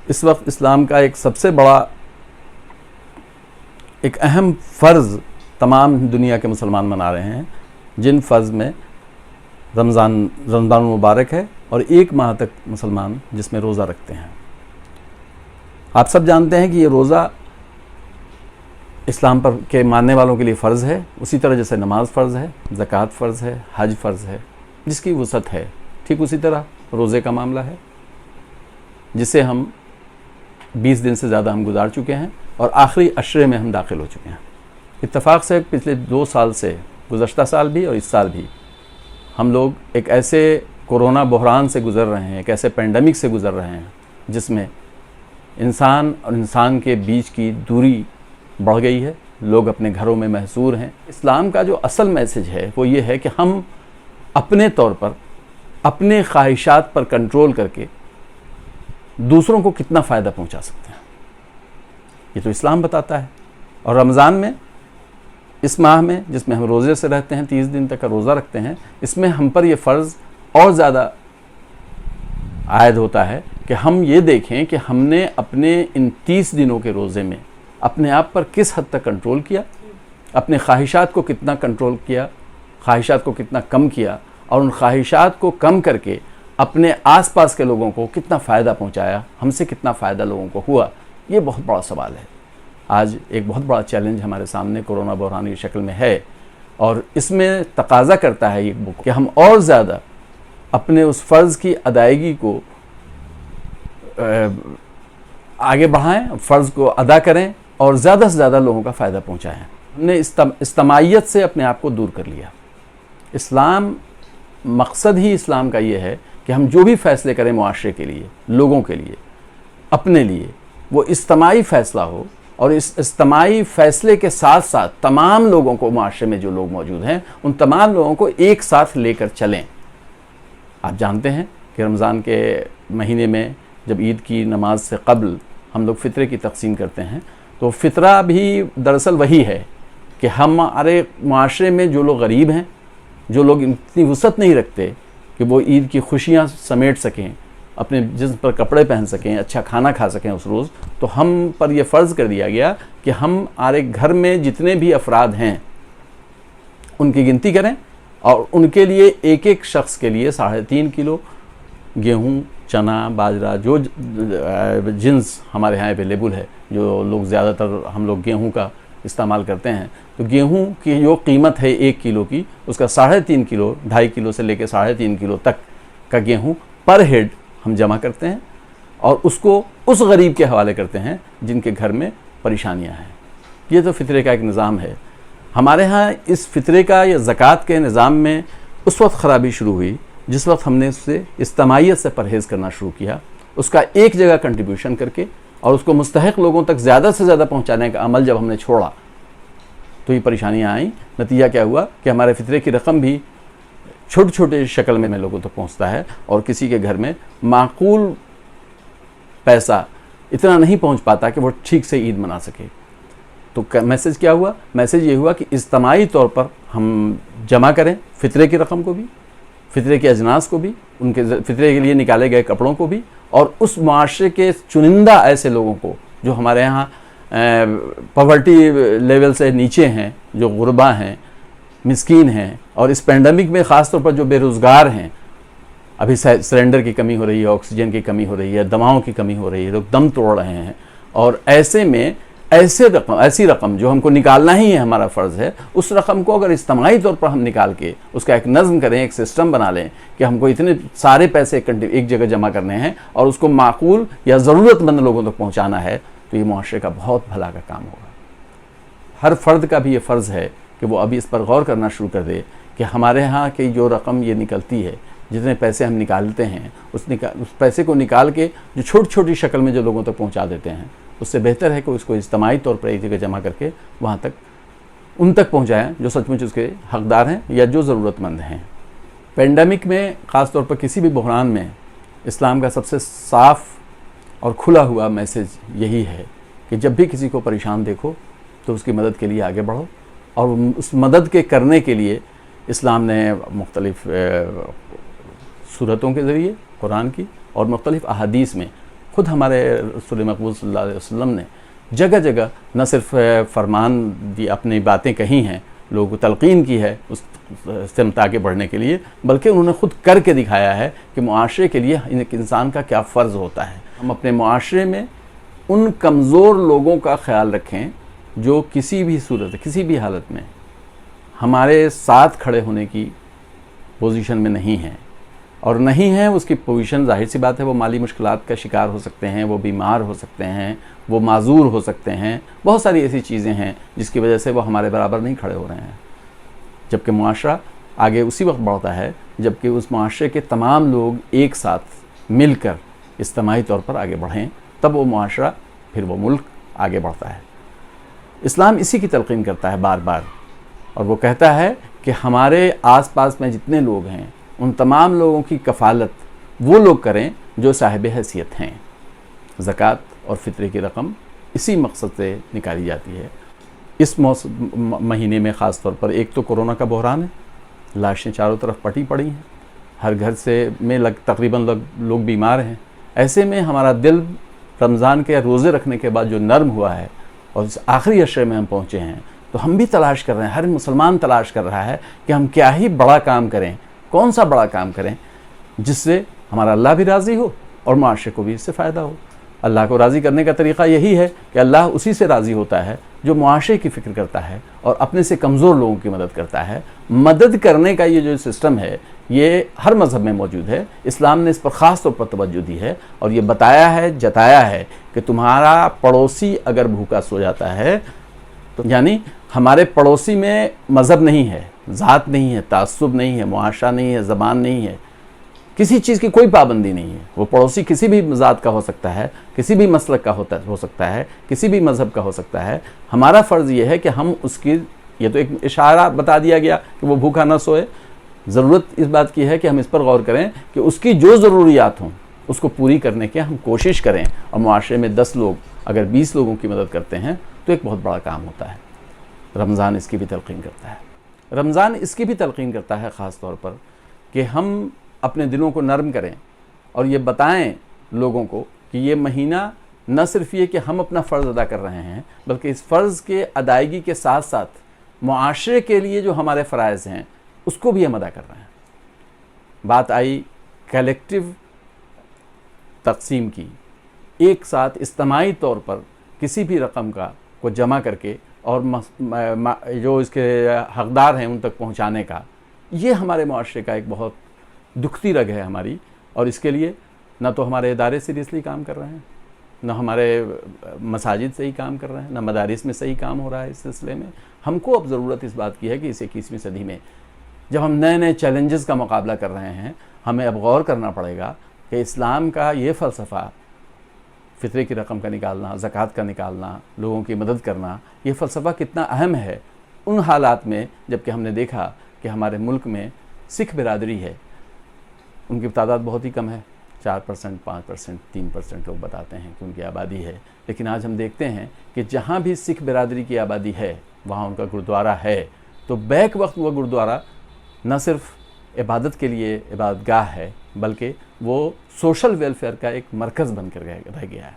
اس وقت اسلام کا ایک سب سے بڑا ایک اہم فرض تمام دنیا کے مسلمان منا رہے ہیں، جن فرض میں رمضان المبارک ہے اور 1 ماہ تک مسلمان جس میں روزہ رکھتے ہیں۔ آپ سب جانتے ہیں کہ یہ روزہ اسلام پر کے ماننے والوں کے لیے فرض ہے، اسی طرح جیسے نماز فرض ہے، زکوٰۃ فرض ہے، حج فرض ہے، جس کی وسعت ہے، ٹھیک اسی طرح روزے کا معاملہ ہے، جسے ہم 20 دن سے زیادہ ہم گزار چکے ہیں اور آخری عشرے میں ہم داخل ہو چکے ہیں۔ اتفاق سے پچھلے 2 سال سے، گزشتہ سال بھی اور اس سال بھی، ہم لوگ ایک ایسے کورونا بحران سے گزر رہے ہیں، ایک ایسے پینڈیمک سے گزر رہے ہیں جس میں انسان اور انسان کے بیچ کی دوری بڑھ گئی ہے، لوگ اپنے گھروں میں محصور ہیں۔ اسلام کا جو اصل میسج ہے وہ یہ ہے کہ ہم اپنے طور پر اپنے خواہشات پر کنٹرول کر کے دوسروں کو کتنا فائدہ پہنچا سکتے ہیں، یہ تو اسلام بتاتا ہے۔ اور رمضان میں، اس ماہ میں جس میں ہم روزے سے رہتے ہیں، 30 دن تک کا روزہ رکھتے ہیں، اس میں ہم پر یہ فرض اور زیادہ عائد ہوتا ہے کہ ہم یہ دیکھیں کہ ہم نے اپنے ان 30 دنوں کے روزے میں اپنے آپ پر کس حد تک کنٹرول کیا، اپنے خواہشات کو کتنا کنٹرول کیا، خواہشات کو کتنا کم کیا، اور ان خواہشات کو کم کر کے اپنے آس پاس کے لوگوں کو کتنا فائدہ پہنچایا، ہم سے کتنا فائدہ لوگوں کو ہوا۔ یہ بہت بڑا سوال ہے۔ آج ایک بہت بڑا چیلنج ہمارے سامنے کورونا بحران کی شکل میں ہے، اور اس میں تقاضا کرتا ہے یہ بک کہ ہم اور زیادہ اپنے اس فرض کی ادائیگی کو آگے بڑھائیں، فرض کو ادا کریں اور زیادہ سے زیادہ لوگوں کا فائدہ پہنچائیں۔ ہم نے اجتماعیت سے اپنے آپ کو دور کر لیا۔ اسلام، مقصد ہی اسلام کا یہ ہے کہ ہم جو بھی فیصلے کریں معاشرے کے لیے، لوگوں کے لیے، اپنے لیے، وہ اجتماعی فیصلہ ہو، اور اس اجتماعی فیصلے کے ساتھ ساتھ تمام لوگوں کو، معاشرے میں جو لوگ موجود ہیں ان تمام لوگوں کو ایک ساتھ لے کر چلیں۔ آپ جانتے ہیں کہ رمضان کے مہینے میں جب عید کی نماز سے قبل ہم لوگ فطرے کی تقسیم کرتے ہیں، تو فطرہ بھی دراصل وہی ہے کہ ہمارے معاشرے میں جو لوگ غریب ہیں، جو لوگ اتنی وسعت نہیں رکھتے کہ وہ عید کی خوشیاں سمیٹ سکیں، اپنے جسم پر کپڑے پہن سکیں، اچھا کھانا کھا سکیں اس روز، تو ہم پر یہ فرض کر دیا گیا کہ ہمارے گھر میں جتنے بھی افراد ہیں ان کی گنتی کریں، اور ان کے لیے ایک ایک شخص کے لیے 3.5 کلو گیہوں، چنا، باجرہ، جو جنس ہمارے ہاں اویلیبل ہے، جو لوگ زیادہ تر ہم لوگ گیہوں کا استعمال کرتے ہیں، تو گیہوں کی جو قیمت ہے 1 کلو کی، اس کا 3.5 کلو، 2.5 کلو سے لے کے 3.5 کلو تک کا گیہوں پر ہیڈ ہم جمع کرتے ہیں، اور اس کو اس غریب کے حوالے کرتے ہیں جن کے گھر میں پریشانیاں ہیں۔ یہ تو فطرے کا ایک نظام ہے۔ ہمارے ہاں اس فطرے کا یا زکوٰۃ کے نظام میں اس وقت خرابی شروع ہوئی جس وقت ہم نے اس سے اجتماعیت سے پرہیز کرنا شروع کیا، اس کا ایک جگہ کنٹریبیوشن کر کے، اور اس کو مستحق لوگوں تک زیادہ سے زیادہ پہنچانے کا عمل جب ہم نے چھوڑا تو یہ پریشانیاں آئیں۔ نتیجہ کیا ہوا کہ ہمارے فطرے کی رقم بھی چھوٹے چھوٹے شکل میں لوگوں تک پہنچتا ہے، اور کسی کے گھر میں معقول پیسہ اتنا نہیں پہنچ پاتا کہ وہ ٹھیک سے عید منا سکے۔ تو میسج کیا ہوا؟ میسج یہ ہوا کہ اجتماعی طور پر ہم جمع کریں فطرے کی رقم کو بھی، فطرے کے اجناس کو بھی، ان کے فطرے کے لیے نکالے گئے کپڑوں کو بھی، اور اس معاشرے کے چنندہ ایسے لوگوں کو جو ہمارے ہاں پاورٹی لیول سے نیچے ہیں، جو غربا ہیں، مسکین ہیں، اور اس پینڈیمک میں خاص طور پر جو بے روزگار ہیں، ابھی سلنڈر کی کمی ہو رہی ہے، آکسیجن کی کمی ہو رہی ہے، دواؤں کی کمی ہو رہی ہے، لوگ دم توڑ رہے ہیں، اور ایسے میں ایسی رقم جو ہم کو نکالنا ہی ہے، ہمارا فرض ہے، اس رقم کو اگر اجتماعی طور پر ہم نکال کے اس کا ایک نظم کریں، ایک سسٹم بنا لیں کہ ہم کو اتنے سارے پیسے ایک جگہ جمع کرنے ہیں اور اس کو معقول یا ضرورت مند لوگوں تک پہنچانا ہے، تو یہ معاشرے کا بہت بھلا کا کام ہوگا۔ ہر فرد کا بھی یہ فرض ہے کہ وہ ابھی اس پر غور کرنا شروع کر دے کہ ہمارے ہاں کی جو رقم یہ نکلتی ہے، جتنے پیسے ہم نکالتے ہیں، اس پیسے کو نکال کے جو چھوٹی شکل میں جو لوگوں تک پہنچا دیتے ہیں، اس سے بہتر ہے کہ اس کو اجتماعی طور پر ایک جگہ جمع کر کے وہاں تک ان تک پہنچائیں جو سچ مچ اس کے حقدار ہیں یا جو ضرورت مند ہیں۔ پینڈیمک میں خاص طور پر کسی بھی بحران میں اسلام کا سب سے صاف اور کھلا ہوا میسج یہی ہے کہ جب بھی کسی کو پریشان دیکھو تو اس کی مدد کے لیے آگے بڑھو، اور اس مدد کے کرنے کے لیے اسلام نے مختلف صورتوں کے ذریعے، قرآن کی اور مختلف احادیث میں خود ہمارے رسول مقبول صلی اللہ علیہ وسلم نے جگہ جگہ نہ صرف فرمان دی، اپنی باتیں کہی ہیں، لوگوں کو تلقین کی ہے اس سمت آگے بڑھنے کے لیے، بلکہ انہوں نے خود کر کے دکھایا ہے کہ معاشرے کے لیے ایک انسان کا کیا فرض ہوتا ہے۔ ہم اپنے معاشرے میں ان کمزور لوگوں کا خیال رکھیں جو کسی بھی صورت، کسی بھی حالت میں ہمارے ساتھ کھڑے ہونے کی پوزیشن میں نہیں ہیں، اور نہیں ہیں اس کی پوزیشن ظاہر سی بات ہے وہ مالی مشکلات کا شکار ہو سکتے ہیں، وہ بیمار ہو سکتے ہیں، وہ معذور ہو سکتے ہیں، بہت ساری ایسی چیزیں ہیں جس کی وجہ سے وہ ہمارے برابر نہیں کھڑے ہو رہے ہیں، جبکہ معاشرہ آگے اسی وقت بڑھتا ہے جبکہ اس معاشرے کے تمام لوگ ایک ساتھ مل کر اجتماعی طور پر آگے بڑھیں، تب وہ معاشرہ، پھر وہ ملک آگے بڑھتا ہے۔ اسلام اسی کی تلقین کرتا ہے بار بار، اور وہ کہتا ہے کہ ہمارے آس پاس میں جتنے لوگ ہیں ان تمام لوگوں کی کفالت وہ لوگ کریں جو صاحب حیثیت ہیں۔ زکوٰۃ اور فطرے کی رقم اسی مقصد سے نکالی جاتی ہے۔ اس مہینے میں خاص طور پر ایک تو کورونا کا بحران ہے، لاشیں چاروں طرف پٹی پڑی ہیں، ہر گھر سے میں تقریباً لوگ بیمار ہیں، ایسے میں ہمارا دل رمضان کے روزے رکھنے کے بعد جو نرم ہوا ہے اور اس آخری عشرے میں ہم پہنچے ہیں، تو ہم بھی تلاش کر رہے ہیں، ہر مسلمان تلاش کر رہا ہے کہ ہم کیا ہی بڑا کام کریں، کون سا بڑا کام کریں جس سے ہمارا اللہ بھی راضی ہو اور معاشرے کو بھی اس سے فائدہ ہو۔ اللہ کو راضی کرنے کا طریقہ یہی ہے کہ اللہ اسی سے راضی ہوتا ہے جو معاشرے کی فکر کرتا ہے اور اپنے سے کمزور لوگوں کی مدد کرتا ہے۔ مدد کرنے کا یہ جو سسٹم ہے یہ ہر مذہب میں موجود ہے، اسلام نے اس پر خاص طور پر توجہ دی ہے اور یہ بتایا ہے، جتایا ہے کہ تمہارا پڑوسی اگر بھوکا سو جاتا ہے تو یعنی ہمارے پڑوسی میں مذہب نہیں ہے، ذات نہیں ہے، تعصب نہیں ہے، معاشرہ نہیں ہے، زبان نہیں ہے، کسی چیز کی کوئی پابندی نہیں ہے، وہ پڑوسی کسی بھی ذات کا ہو سکتا ہے، کسی بھی مسلک کا ہو سکتا ہے، کسی بھی مذہب کا ہو سکتا ہے۔ ہمارا فرض یہ ہے کہ ہم اس کی، یہ تو ایک اشارہ بتا دیا گیا کہ وہ بھوکا نہ سوئے، ضرورت اس بات کی ہے کہ ہم اس پر غور کریں کہ اس کی جو ضروریات ہوں اس کو پوری کرنے کی ہم کوشش کریں، اور معاشرے میں 10 لوگ اگر 20 لوگوں کی مدد کرتے ہیں تو ایک بہت بڑا کام ہوتا ہے۔ رمضان اس کی بھی تلقین کرتا ہے، رمضان اس کی بھی تلقین کرتا ہے خاص طور پر کہ ہم اپنے دلوں کو نرم کریں اور یہ بتائیں لوگوں کو کہ یہ مہینہ نہ صرف یہ کہ ہم اپنا فرض ادا کر رہے ہیں بلکہ اس فرض کے ادائیگی کے ساتھ ساتھ معاشرے کے لیے جو ہمارے فرائض ہیں اس کو بھی ہم ادا کر رہے ہیں۔ بات آئی کلیکٹیو تقسیم کی، ایک ساتھ اجتماعی طور پر کسی بھی رقم کو جمع کر کے اور جو اس کے حقدار ہیں ان تک پہنچانے کا، یہ ہمارے معاشرے کا ایک بہت دکھتی رگ ہے ہماری، اور اس کے لیے نہ تو ہمارے ادارے سیریسلی کام کر رہے ہیں، نہ ہمارے مساجد صحیح کام کر رہے ہیں، نہ مدارس میں صحیح کام ہو رہا ہے۔ اس سلسلے میں ہم کو اب ضرورت اس بات کی ہے کہ اس 21ویں صدی میں جب ہم نئے نئے چیلنجز کا مقابلہ کر رہے ہیں، ہمیں اب غور کرنا پڑے گا کہ اسلام کا یہ فلسفہ، فطرے کی رقم کا نکالنا، زکوٰۃ کا نکالنا، لوگوں کی مدد کرنا، یہ فلسفہ کتنا اہم ہے ان حالات میں جب کہ ہم نے دیکھا کہ ہمارے ملک میں سکھ برادری ہے، ان کی تعداد بہت ہی کم ہے، 4%، 5%، 3% لوگ بتاتے ہیں کہ ان کی آبادی ہے، لیکن آج ہم دیکھتے ہیں کہ جہاں بھی سکھ برادری کی آبادی ہے وہاں ان کا گرودوارہ ہے، تو بیک وقت وہ گرودوارہ نہ صرف عبادت کے لیے عبادت گاہ ہے بلکہ وہ سوشل ویلفیئر کا ایک مرکز بن کر رہ گیا ہے۔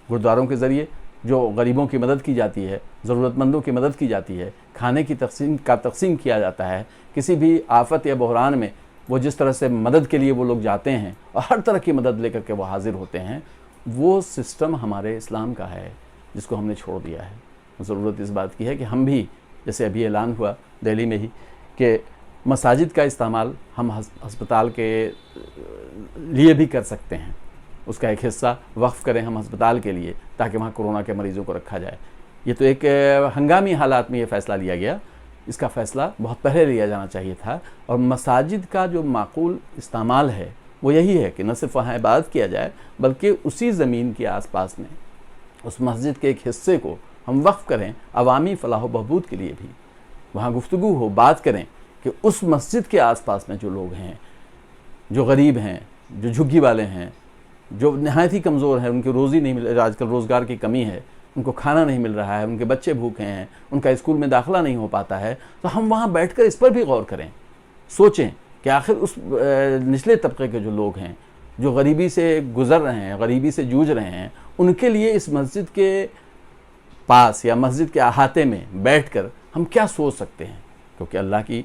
گرودواروں کے ذریعے جو غریبوں کی مدد کی جاتی ہے، ضرورت مندوں کی مدد کی جاتی ہے، کھانے کی تقسیم کیا جاتا ہے، کسی بھی آفت یا بحران میں وہ جس طرح سے مدد کے لیے وہ لوگ جاتے ہیں اور ہر طرح کی مدد لے کر کے وہ حاضر ہوتے ہیں، وہ سسٹم ہمارے اسلام کا ہے جس کو ہم نے چھوڑ دیا ہے۔ ضرورت اس بات کی ہے کہ ہم بھی، جیسے ابھی اعلان ہوا دہلی میں ہی کہ مساجد کا استعمال ہم ہسپتال کے لیے بھی کر سکتے ہیں، اس کا ایک حصہ وقف کریں ہم ہسپتال کے لیے تاکہ وہاں کورونا کے مریضوں کو رکھا جائے۔ یہ تو ایک ہنگامی حالات میں یہ فیصلہ لیا گیا، اس کا فیصلہ بہت پہلے لیا جانا چاہیے تھا، اور مساجد کا جو معقول استعمال ہے وہ یہی ہے کہ نہ صرف وہاں عبادت کیا جائے بلکہ اسی زمین کے آس پاس میں اس مسجد کے ایک حصے کو ہم وقف کریں عوامی فلاح و بہبود کے لیے بھی، وہاں گفتگو ہو، بات کریں کہ اس مسجد کے آس پاس میں جو لوگ ہیں، جو غریب ہیں، جو جھگی والے ہیں، جو نہایت ہی کمزور ہیں، ان کی روزی نہیں مل رہی، آج کل روزگار کی کمی ہے، ان کو کھانا نہیں مل رہا ہے، ان کے بچے بھوکے ہیں، ان کا اسکول میں داخلہ نہیں ہو پاتا ہے، تو ہم وہاں بیٹھ کر اس پر بھی غور کریں، سوچیں کہ آخر اس نچلے طبقے کے جو لوگ ہیں جو غریبی سے گزر رہے ہیں، غریبی سے جوجھ رہے ہیں، ان کے لیے اس مسجد کے پاس یا مسجد کے احاطے میں بیٹھ کر ہم کیا سوچ سکتے ہیں؟ کیونکہ اللہ کی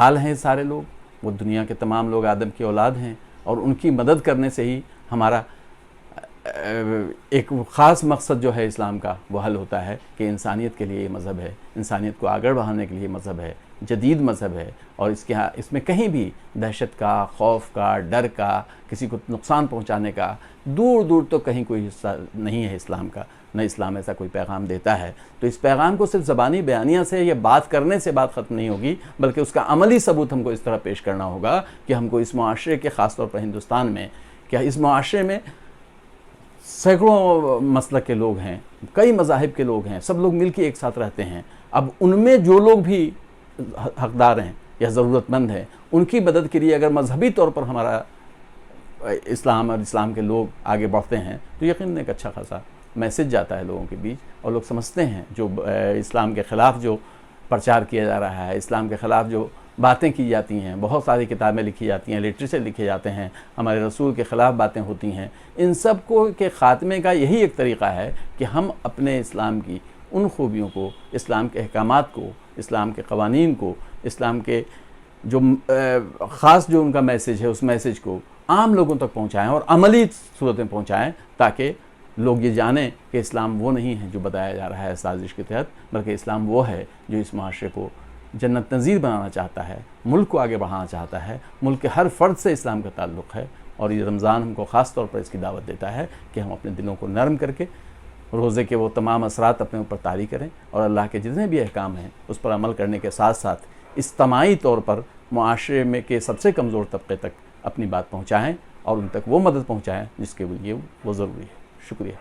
آل ہیں سارے لوگ، وہ دنیا کے تمام لوگ آدم کی اولاد ہیں، اور ان کی مدد کرنے سے ہی ہمارا ایک خاص مقصد جو ہے اسلام کا وہ حل ہوتا ہے کہ انسانیت کے لیے یہ مذہب ہے، انسانیت کو آگے بڑھانے کے لیے مذہب ہے، جدید مذہب ہے، اور اس میں کہیں بھی دہشت کا، خوف کا، ڈر کا، کسی کو نقصان پہنچانے کا دور دور تو کہیں کوئی حصہ نہیں ہے اسلام کا، نہ اسلام ایسا کوئی پیغام دیتا ہے۔ تو اس پیغام کو صرف زبانی بیانیہ سے یا بات کرنے سے بات ختم نہیں ہوگی، بلکہ اس کا عملی ثبوت ہم کو اس طرح پیش کرنا ہوگا کہ ہم کو اس معاشرے کے، خاص طور پر ہندوستان میں، کیا اس معاشرے میں سینکڑوں مسلک کے لوگ ہیں، کئی مذاہب کے لوگ ہیں، سب لوگ مل کے ایک ساتھ رہتے ہیں، اب ان میں جو لوگ بھی حقدار ہیں یا ضرورت مند ہیں، ان کی مدد کے لیے اگر مذہبی طور پر ہمارا اسلام اور اسلام کے لوگ آگے بڑھتے ہیں تو یقیناً ایک اچھا خاصا میسج جاتا ہے لوگوں کے بیچ، اور لوگ سمجھتے ہیں جو اسلام کے خلاف جو پرچار کیا جا رہا ہے، اسلام کے خلاف جو باتیں کی جاتی ہیں، بہت ساری کتابیں لکھی جاتی ہیں، لٹریچر لکھے جاتے ہیں، ہمارے رسول کے خلاف باتیں ہوتی ہیں، ان سب کو کے خاتمے کا یہی ایک طریقہ ہے کہ ہم اپنے اسلام کی ان خوبیوں کو، اسلام کے احکامات کو، اسلام کے قوانین کو، اسلام کے جو خاص جو ان کا میسج ہے، اس میسج کو عام لوگوں تک پہنچائیں اور عملی صورت میں پہنچائیں، تاکہ لوگ یہ جانیں کہ اسلام وہ نہیں ہے جو بتایا جا رہا ہے سازش کے تحت، بلکہ اسلام وہ ہے جو اس معاشرے کو جنت نظیر بنانا چاہتا ہے، ملک کو آگے بڑھانا چاہتا ہے، ملک کے ہر فرد سے اسلام کا تعلق ہے۔ اور یہ رمضان ہم کو خاص طور پر اس کی دعوت دیتا ہے کہ ہم اپنے دلوں کو نرم کر کے روزے کے وہ تمام اثرات اپنے اوپر طاری کریں، اور اللہ کے جتنے بھی احکام ہیں اس پر عمل کرنے کے ساتھ ساتھ اجتماعی طور پر معاشرے میں کے سب سے کمزور طبقے تک اپنی بات پہنچائیں، اور ان تک وہ مدد پہنچائیں جس کے لیے وہ ضروری ہے۔ شکریہ۔